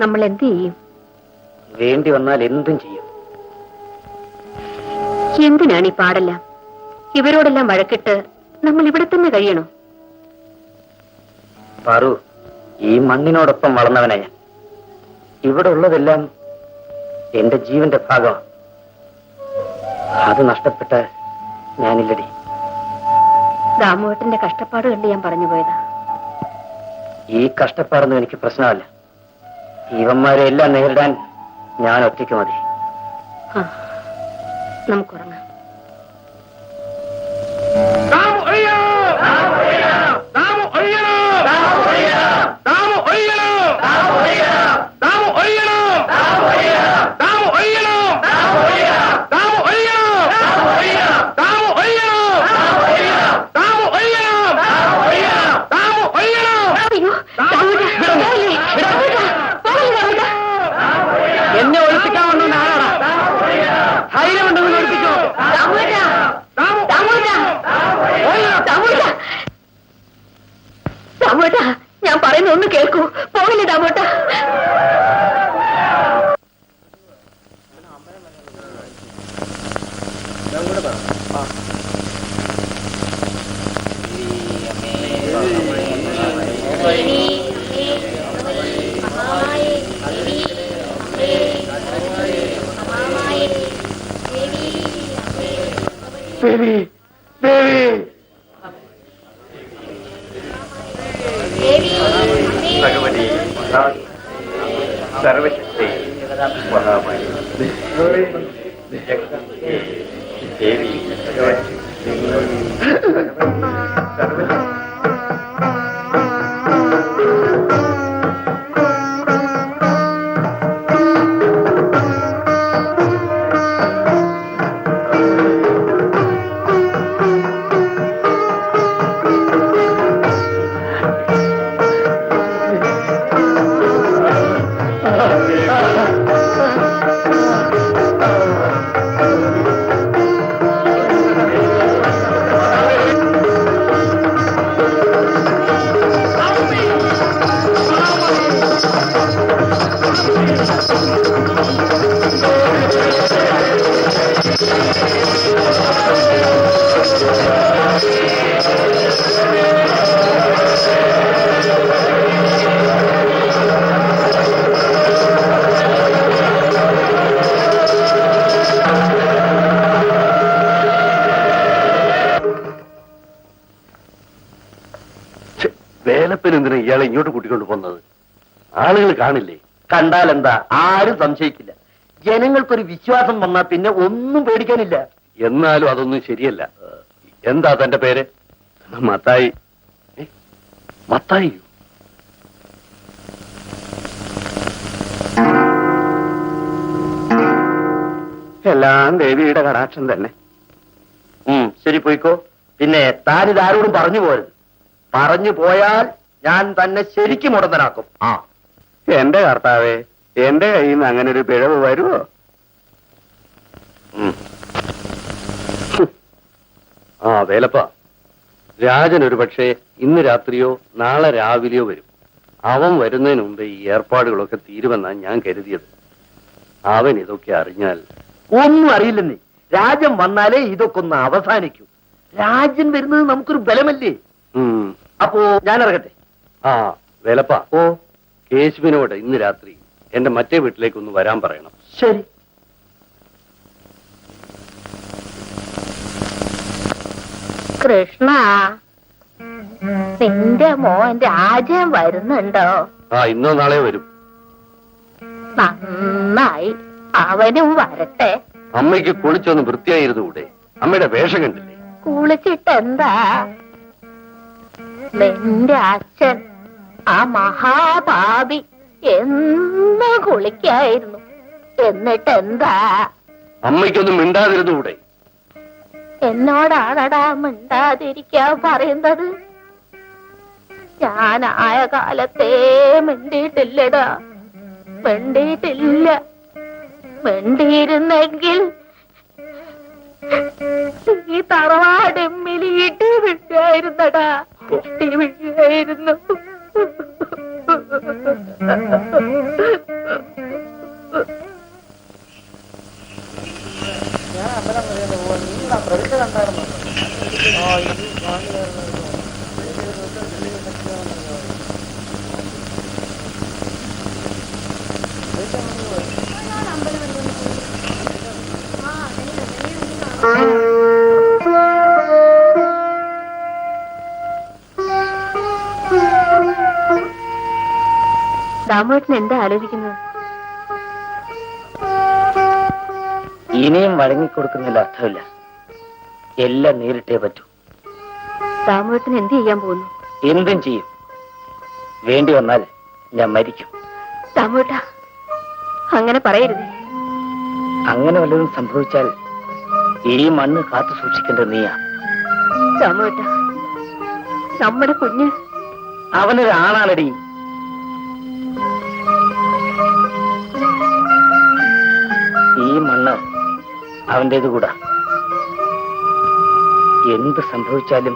നമ്മൾ എന്ത് ചെയ്യും? വേണ്ടി വന്നാൽ എന്തും ചെയ്യും. എന്തിനാണ് ഈ പാടെല്ലാം? ഇവരോടെല്ലാം വഴക്കിട്ട് നമ്മൾ ഇവിടെ തന്നെ കഴിയണോ? പാറു, ഈ മണ്ണിനോടൊപ്പം വളർന്നവനായ ഇവിടെ ഉള്ളതെല്ലാം എന്റെ ജീവന്റെ ഭാഗമാണ്. അത് നഷ്ടപ്പെട്ട ഞാനില്ലടി. ദാമോട്ടന്റെ കഷ്ടപ്പാട് കണ്ട് ഞാൻ പറഞ്ഞു പോയതാ. ഈ കഷ്ടപ്പാടൊന്നും എനിക്ക് പ്രശ്നമല്ല. ഇവന്മാരെ എല്ലാം നേരിടാൻ ഞാൻ ഒറ്റയ്ക്ക് മതി. നമുക്കുറങ്ങാം. എന്നെ ഒളിപ്പിക്കാമെന്ന് ആരാടാ? ധൈര്യമുണ്ടെന്ന് ഒളിപ്പിച്ചോ. ദാമോട്ടാ, ഞാൻ പറയുന്ന ഒന്ന് കേൾക്കൂ. പോകില്ലേ ദാമോട്ടാ? ദേവി, ദേവി, ഭഗവതി സർവശക്തി മഹാമായി ദേവി വേലപ്പനെന്തിനാ ഇയാളെ ഇങ്ങോട്ട് കൂട്ടിക്കൊണ്ട് പോകുന്നത്? ആളുകൾ കാണില്ലേ? കണ്ടാൽ എന്താ, ആരും സംശയിക്കില്ല. ജനങ്ങൾക്കൊരു വിശ്വാസം വന്നാൽ പിന്നെ ഒന്നും പേടിക്കാനില്ല. എന്നാലും അതൊന്നും ശരിയല്ല. എന്താ തന്റെ പേര്? മത്തായി. മത്തായി? എല്ലാം ദേവിയുടെ കടാക്ഷം തന്നെ. ശരി, പോയിക്കോ. പിന്നെ താനിതാരോടും പറഞ്ഞു പോരുത്. പറഞ്ഞു പോയാൽ ഞാൻ തന്നെ ശരിക്കും ഉടന്തനാക്കും. എന്റെ കർത്താവേ, എന്റെ കയ്യിൽ നിന്ന് അങ്ങനെ ഒരു പിഴവ് വരുമോ? വേലപ്പ, രാജൻ ഒരു പക്ഷേ ഇന്ന് രാത്രിയോ നാളെ രാവിലെയോ വരും. അവൻ വരുന്നതിന് മുമ്പേ ഈ ഏർപ്പാടുകളൊക്കെ തീരുമെന്നാണ് ഞാൻ കരുതിയത്. അവൻ ഇതൊക്കെ അറിഞ്ഞാൽ... ഒന്നും അറിയില്ലെന്നേ. രാജൻ വന്നാലേ ഇതൊക്കെ ഒന്ന് അവസാനിക്കൂ. രാജൻ വരുന്നത് നമുക്കൊരു ബലമല്ലേ? അപ്പോ ഞാൻ ഇറങ്ങട്ടെ. വേലപ്പ, കേശുവിനോട് ഇന്ന് രാത്രി എന്റെ മറ്റേ വീട്ടിലേക്ക് ഒന്ന് വരാൻ പറയണം. ശരി. കൃഷ്ണ, നിന്റെ മോൻ രാജൻ വരുന്നുണ്ടോ? ഇന്നോ നാളെയോ വരും. നന്നായി, അവനും വരട്ടെ. അമ്മയ്ക്ക് കുളിച്ചൊന്ന് വൃത്തിയായിരുന്നുകൂടെ? അമ്മയുടെ വേഷം കണ്ടില്ലേ? കുളിച്ചിട്ടെന്താ? നിന്റെ അച്ഛൻ, ആ മഹാപാപി, എന്ന് കുളിക്കായിരുന്നു. എന്നിട്ടെന്താ? അമ്മയ്ക്കൊന്നും മിണ്ടാതിരുന്നുകൂടെ? എന്നോടാണടാ മിണ്ടാതിരിക്കാൻ പറയുന്നത്? ഞാനായ കാലത്തേ മിണ്ടിയിട്ടില്ലടാ, മിണ്ടിയിട്ടില്ല. മിണ്ടിയിരുന്നെങ്കിൽ ഈ തറവാടെമ്മിലി ഇടി വീഴായിരുന്നടാ, ഇടി വീഴായിരുന്നു. ദാമോട്ടൻ എന്താ ആലോചിക്കുന്നത്? ഇനിയും വഴങ്ങിക്കൊടുക്കുന്നതിൽ അർത്ഥമില്ല. എല്ലാം നേരിട്ടേ പറ്റൂ. ദാമോട്ടൻ എന്ത് ചെയ്യാൻ പോകുന്നു? എന്തും ചെയ്യും. വേണ്ടി വന്നാൽ ഞാൻ മരിക്കും. ദാമോട്ട, അങ്ങനെ പറയരുത്. അങ്ങനെ വല്ലതും സംഭവിച്ചാൽ ഈ മണ്ണ് കാത്തു സൂക്ഷിക്കേണ്ടത് നീയാ. ദാമോട്ട, നമ്മുടെ കുഞ്ഞ് അവനൊരാണാണടി. ഈ മണ്ണ് അവന്റേത് കൂടാ. എന്ത് സംഭവിച്ചാലും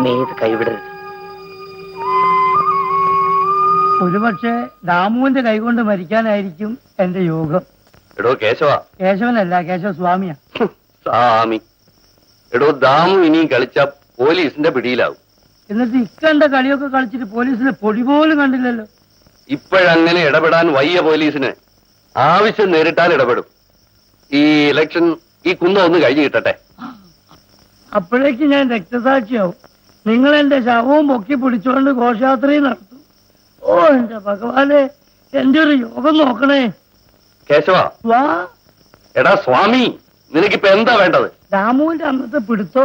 നീ ഇത് കൈവിടരുത്. ഒരുപക്ഷെ ദാമുവിന്റെ കൈകൊണ്ട് മരിക്കാനായിരിക്കും എന്റെ യോഗം. എടോ കേശവ. കേശവനല്ല, കേശവ സ്വാമിയാ. സ്വാമി. എടോ ദാമു ഇനിയും കളിച്ച പോലീസിന്റെ പിടിയിലാവും. എന്നിട്ട് ഇക്കണ്ട കളിയൊക്കെ കളിച്ചിട്ട് പോലീസിലെ പൊടി പോലും കണ്ടില്ലല്ലോ. ഇപ്പോഴങ്ങനെ ഇടപെടാൻ വയ്യ പോലീസിന്. ആവശ്യം നേരിട്ടാൽ ഇടപെടും. ഈ ഇലക്ഷൻ ഈ കുന്നം ഒന്ന് കഴിഞ്ഞു കിട്ടട്ടെ. അപ്പോഴേക്ക് ഞാൻ രക്തസാക്ഷിയാവും. നിങ്ങൾ എന്റെ ശവവും പൊക്കി പിടിച്ചുകൊണ്ട് ഘോഷയാത്രയും നടത്തും. ഓ എന്റെ ഭഗവാനെ, എന്റെ ഒരു യോഗം നോക്കണേ. കേശവ. വാ. എടാ സ്വാമി, നിനക്കിപ്പോ എന്താ വേണ്ടത്? ദാമുവിന്റെ അന്നത്തെ പിടുത്തോ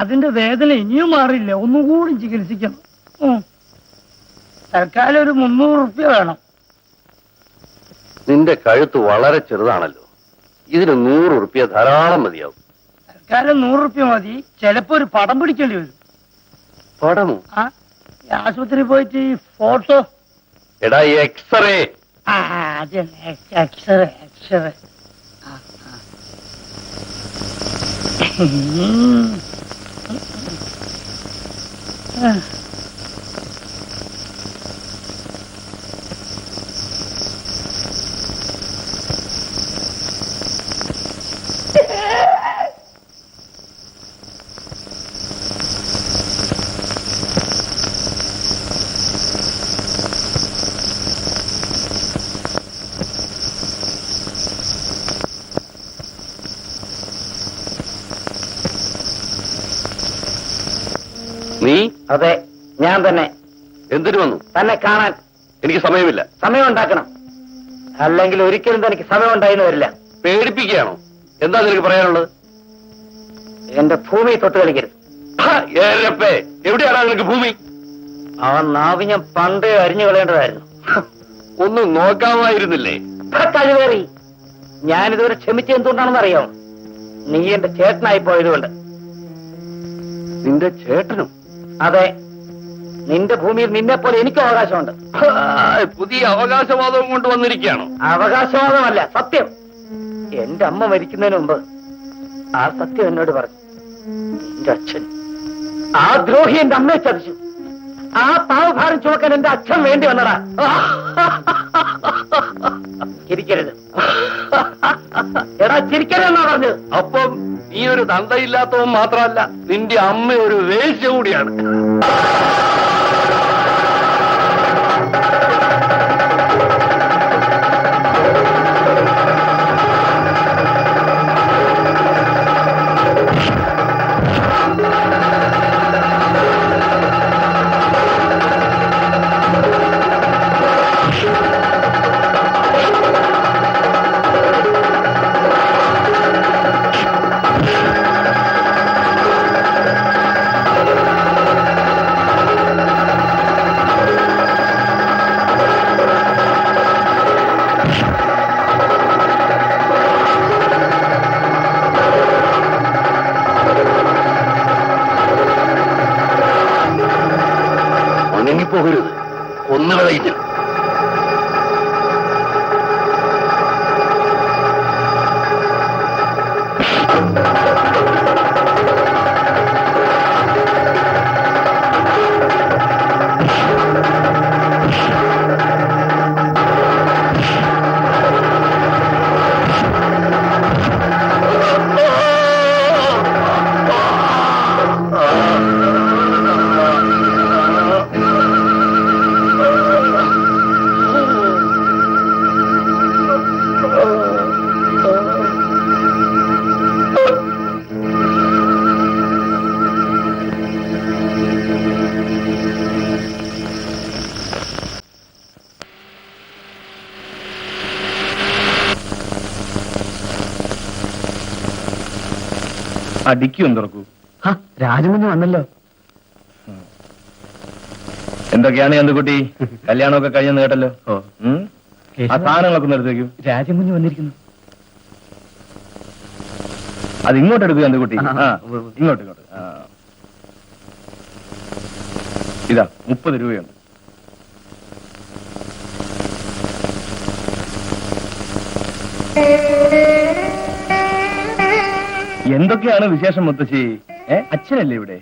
അതിന്റെ വേദന ഇനിയും മാറില്ല. ഒന്നുകൂടി ചികിത്സിക്കണം. തൽക്കാലം ഒരു 300 റുപ്യ വേണം. നിന്റെ കഴുത്ത് വളരെ ചെറുതാണല്ലോ. ഇതിന് 100 റുപ്യ ധാരാളം മതിയാവും. തൽക്കാലം 100 റുപ്യ മതി. ചിലപ്പോ ഒരു പടം പിടിക്കേണ്ടി വരും. പടമോ? ആ, ഈ ആശുപത്രി പോയിട്ട് ഈ ഫോട്ടോ. എടാ ഈ എക്സ്റേ. അതെ, എക്സ്റേ. നീ? അതെ, ഞാൻ തന്നെ. എന്തിനു വന്നു? തന്നെ കാണാൻ. എനിക്ക് സമയമില്ല. സമയം ഉണ്ടാക്കണം, അല്ലെങ്കിൽ ഒരിക്കലും തനിക്ക് സമയം ഉണ്ടായിന്ന് വരില്ല. പേടിപ്പിക്കുകയാണോ? എന്താ നിനക്ക് പറയാനുള്ളത്? എന്റെ ഭൂമി തൊട്ട് കളിക്കരുത്. എവിടെയാണ് നിനക്ക് ഭൂമി? ആ നാവ് ഞാൻ പണ്ടേ അരിഞ്ഞു കളയേണ്ടതായിരുന്നു. ഒന്നും നോക്കാമായിരുന്നില്ലേ? കഴിവേറി. ഞാനിതുവരെ ക്ഷമിച്ചത് എന്തുകൊണ്ടാണെന്ന് അറിയാമോ? നീ എന്റെ ചേട്ടനായി പോയതുകൊണ്ട്. നിന്റെ ചേട്ടനും? അതെ, നിന്റെ ഭൂമിയിൽ നിന്നെ പോലെ എനിക്കും അവകാശമുണ്ട്. പുതിയ അവകാശവാദവും കൊണ്ട് വന്നിരിക്കുകയാണോ? അവകാശവാദമല്ല, സത്യം. എന്റെ അമ്മ മരിക്കുന്നതിന് മുമ്പ് ആ സത്യം എന്നോട് പറഞ്ഞു. എന്റെ അച്ഛൻ, ആ ദ്രോഹി എന്റെ അമ്മയെ ചതിച്ചു. ആ പാവഭാരം ചുമക്കാൻ എന്റെ അച്ഛൻ വേണ്ടി വന്നടാ. ചിരിക്കരുത്. എടാ ചിരിക്കരുതെന്നാ പറഞ്ഞത്. അപ്പം നീ ഒരു തന്തയില്ലാത്തവൻ മാത്രമല്ല, നിന്റെ അമ്മ ഒരു വേശ്യ കൂടിയാണ്. പോകരുത്, കൊന്നുകളയില്ല. അടിക്കും തുറക്കൂ. രാജമുഞ്ഞ് വന്നല്ലോ. എന്തൊക്കെയാണ് ചന്തുകുട്ടി? കല്യാണമൊക്കെ കഴിഞ്ഞെന്ന് കേട്ടല്ലോ. ആ സാധനങ്ങളൊക്കെ ഒന്ന് എടുത്തേക്കൂ. രാജമുഞ്ഞ് വന്നിരിക്കുന്നു. അത് ഇങ്ങോട്ട് എടുക്കൂ ചന്തുകുട്ടി. ഇങ്ങോട്ട്. ഇതാ 30 രൂപയുണ്ട്. എന്തൊക്കെയാണ് വിശേഷം മുത്തശ്ശി? അച്ഛനല്ലേ ഇവിടെ?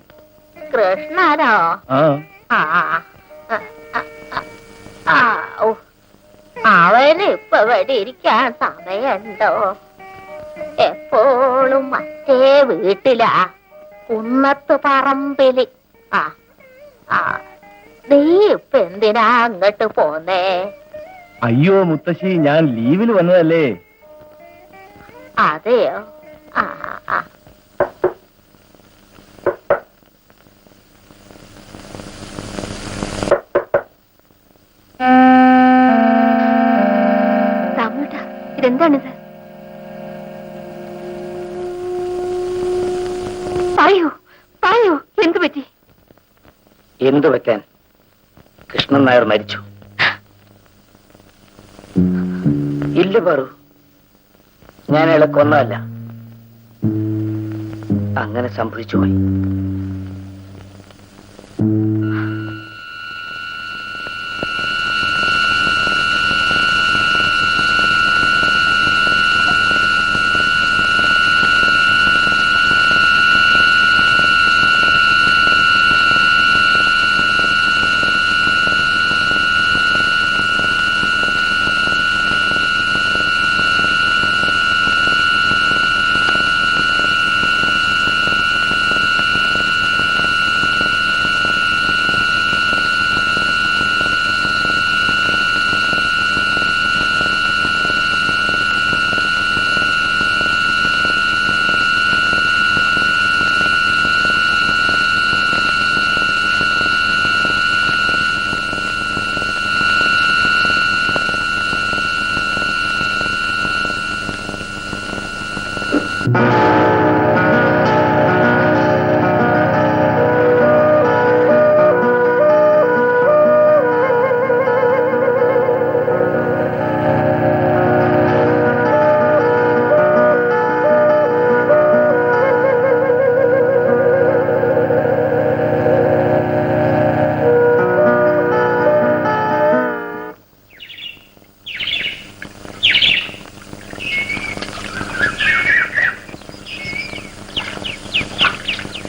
കൃഷ്ണനോ? അവന് ഇപ്പൊ ഇവിടെ ഇരിക്കാൻ സമയമുണ്ടോ? എപ്പോഴും മറ്റേ വീട്ടിലാ, കുന്നത്ത് പറമ്പില്. നീ ഇപ്പൊ എന്തിനാ അങ്ങോട്ട് പോന്നേ? അയ്യോ മുത്തശ്ശി, ഞാൻ ലീവിൽ വന്നതല്ലേ. അതെയോ? രാമൂട്ടാ, ഇതെന്താണിത്? പറയൂ, എന്തു പറ്റി? എന്തു പറ്റാൻ? കൃഷ്ണൻ നായർ മരിച്ചു. ഇല്ല പറു, ഞാൻ അയാളെ കൊന്നതല്ല. അങ്ങനെ സംഭവിച്ചു പോയി.